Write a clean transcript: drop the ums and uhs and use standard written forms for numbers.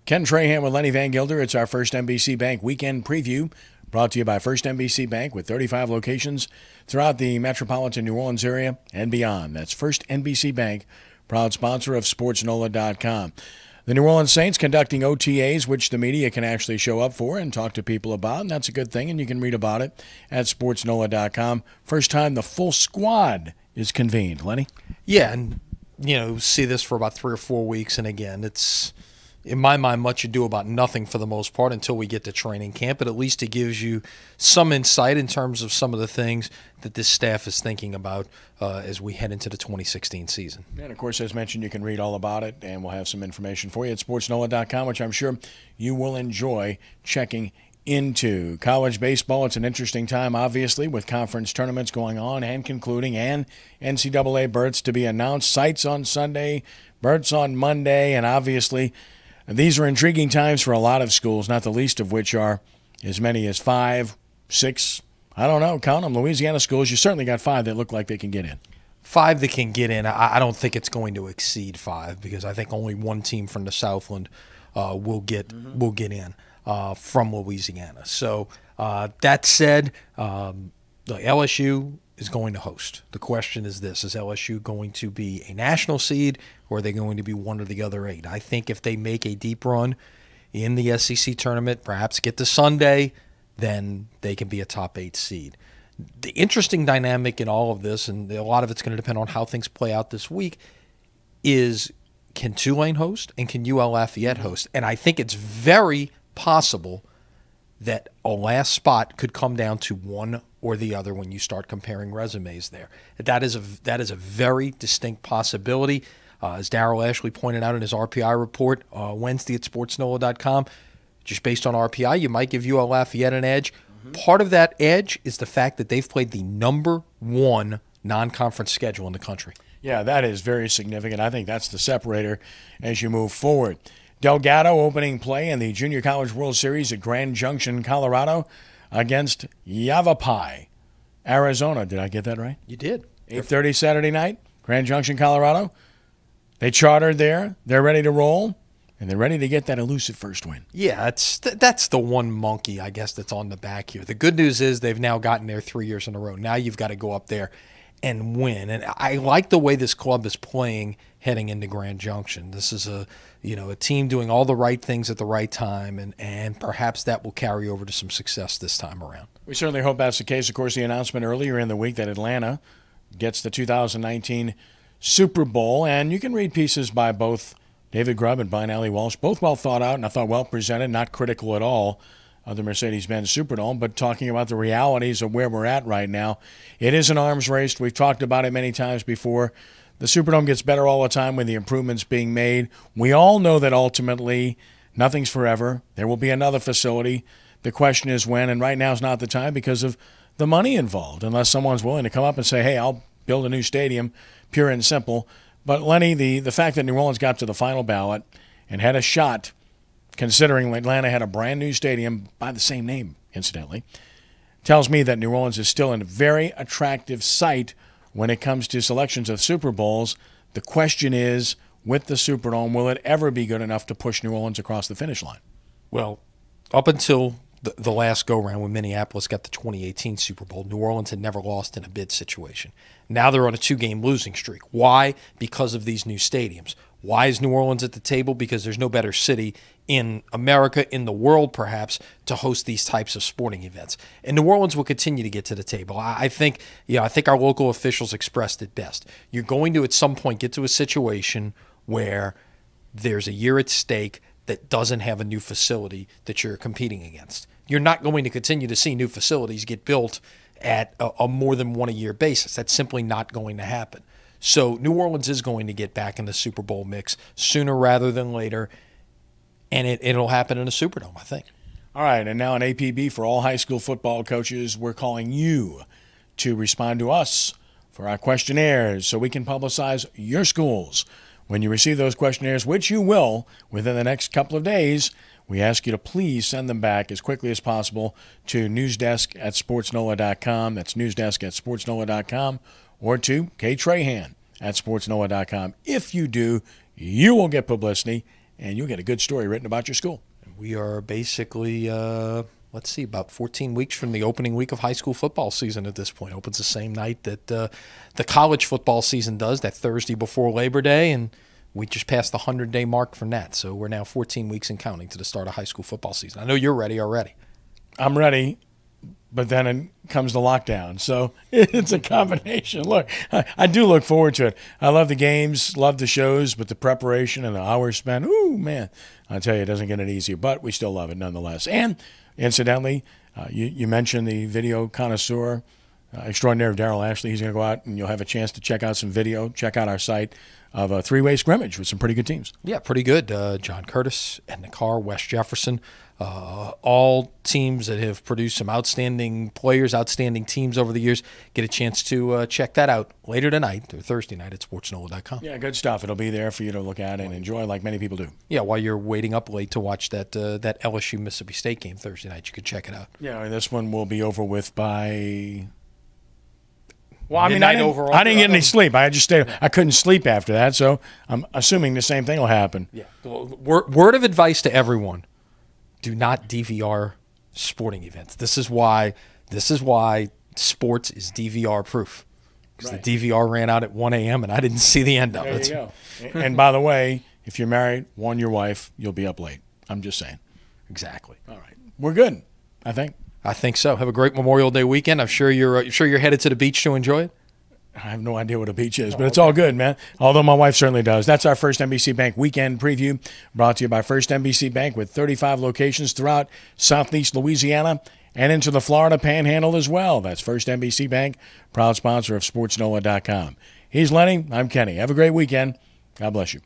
Ken Trahan with Lenny Van Gilder. It's our First NBC Bank Weekend Preview, brought to you by First NBC Bank with 35 locations throughout the metropolitan New Orleans area and beyond. That's First NBC Bank, proud sponsor of SportsNola.com. The New Orleans Saints conducting OTAs, which the media can actually show up for and talk to people about, and that's a good thing, and you can read about it at SportsNola.com. First time the full squad is convened. Lenny? Yeah, and, see this for about 3 or 4 weeks, and again, it's, in my mind, much ado about nothing for the most part until we get to training camp, but at least it gives you some insight in terms of some of the things that this staff is thinking about as we head into the 2016 season. And, of course, as mentioned, you can read all about it, and we'll have some information for you at SportsNola.com, which I'm sure you will enjoy checking into. College baseball, it's an interesting time, obviously, with conference tournaments going on and concluding, and NCAA berths to be announced. Sites on Sunday, berths on Monday, and obviously these are intriguing times for a lot of schools, not the least of which are as many as 5, 6, I don't know, count them, Louisiana schools. You certainly got 5 that look like they can get in. 5 that can get in. I don't think it's going to exceed 5 because I think only one team from the Southland will get in from Louisiana. So that said, the LSU is going to host. The question is this: is LSU going to be a national seed, or are they going to be one of the other 8? I think if they make a deep run in the SEC tournament, perhaps get to Sunday, then they can be a top 8 seed. The interesting dynamic in all of this, and a lot of it's going to depend on how things play out this week, is can Tulane host and can UL Lafayette host? And I think it's very possible that a last spot could come down to one or the other when you start comparing resumes there. That is a very distinct possibility. As Darrell Ashley pointed out in his RPI report Wednesday at SportsNola.com, just based on RPI, you might give UL Lafayette an edge. Part of that edge is the fact that they've played the number 1 non-conference schedule in the country. Yeah, that is very significant. I think that's the separator as you move forward. Delgado opening play in the Junior College World Series at Grand Junction, Colorado, against Yavapai, Arizona. Did I get that right? You did. 8:30 Saturday night, Grand Junction, Colorado. They chartered there. They're ready to roll. And they're ready to get that elusive first win. Yeah, that's the one monkey, I guess, that's on the back here. The good news is they've now gotten there 3 years in a row. Now you've got to go up there and win. And I like the way this club is playing heading into Grand Junction. This is a team doing all the right things at the right time, and perhaps that will carry over to some success this time around. We certainly hope that's the case. Of course, the announcement earlier in the week that Atlanta gets the 2019 Super Bowl, and you can read pieces by both David Grubb and Brian Alley Walsh, both well thought out and I thought well presented, not critical at all of the Mercedes-Benz Superdome, but talking about the realities of where we're at right now. It is an arms race. We've talked about it many times before. The Superdome gets better all the time with the improvements being made. We all know that ultimately nothing's forever. There will be another facility. The question is when, and right now is not the time because of the money involved, unless someone's willing to come up and say, hey, I'll build a new stadium, pure and simple. But, Lenny, the fact that New Orleans got to the final ballot and had a shot, considering Atlanta had a brand-new stadium by the same name, incidentally, tells me that New Orleans is still a very attractive site when it comes to selections of Super Bowls. The question is, with the Superdome, will it ever be good enough to push New Orleans across the finish line? Well, up until the last go-round when Minneapolis got the 2018 Super Bowl, New Orleans had never lost in a bid situation. Now they're on a 2-game losing streak. Why? Because of these new stadiums. Why is New Orleans at the table? Because there's no better city in America, in the world perhaps, to host these types of sporting events. And New Orleans will continue to get to the table. I think our local officials expressed it best. You're going to at some point get to a situation where there's a year at stake that doesn't have a new facility that you're competing against. You're not going to continue to see new facilities get built at a more than one a year basis. That's simply not going to happen. So New Orleans is going to get back in the Super Bowl mix sooner rather than later, and it'll happen in a Superdome, I think. All right, and now an APB for all high school football coaches. We're calling you to respond to us for our questionnaires so we can publicize your schools. When you receive those questionnaires, which you will within the next couple of days, we ask you to please send them back as quickly as possible to newsdesk@sportsnola.com. That's newsdesk@sportsnola.com, or to K. Trahan at sportsnola.com. If you do, you will get publicity, and you'll get a good story written about your school. We are basically, about 14 weeks from the opening week of high school football season at this point. Opens the same night that the college football season does, that Thursday before Labor Day, and we just passed the 100-day mark from that. So we're now 14 weeks and counting to the start of high school football season. I know you're ready already. I'm ready, but then it comes the lockdown. So it's a combination. Look, I do look forward to it. I love the games, love the shows, but the preparation and the hours spent, ooh, man, I tell you, it doesn't get any easier, but we still love it nonetheless. And incidentally, you mentioned the video connoisseur extraordinaire, Darrell Ashley. He's going to go out, and you'll have a chance to check out some video, check out our site of a three-way scrimmage with some pretty good teams. Yeah, pretty good. John Curtis, Edna Carr, West Jefferson, all teams that have produced some outstanding players, outstanding teams over the years. Get a chance to check that out later tonight or Thursday night at sportsnola.com. Yeah, good stuff. It'll be there for you to look at and enjoy like many people do. Yeah, while you're waiting up late to watch that LSU Mississippi State game Thursday night, you could check it out. Yeah, this one will be over with by... Well, I mean, I didn't get any sleep. I just stayed. I couldn't sleep after that, so I'm assuming the same thing will happen. Yeah. Word of advice to everyone: do not DVR sporting events. This is why sports is DVR proof. Because the DVR ran out at 1 a.m. and I didn't see the end of it. There you go. And by the way, if you're married, warn your wife. You'll be up late. I'm just saying. Exactly. All right, we're good. I think so. Have a great Memorial Day weekend. I'm sure you're headed to the beach to enjoy it. I have no idea what a beach is, but it's all good, man. Although my wife certainly does. That's our First NBC Bank weekend preview, brought to you by First NBC Bank with 35 locations throughout Southeast Louisiana and into the Florida Panhandle as well. That's First NBC Bank, proud sponsor of SportsNola.com. He's Lenny. I'm Kenny. Have a great weekend. God bless you.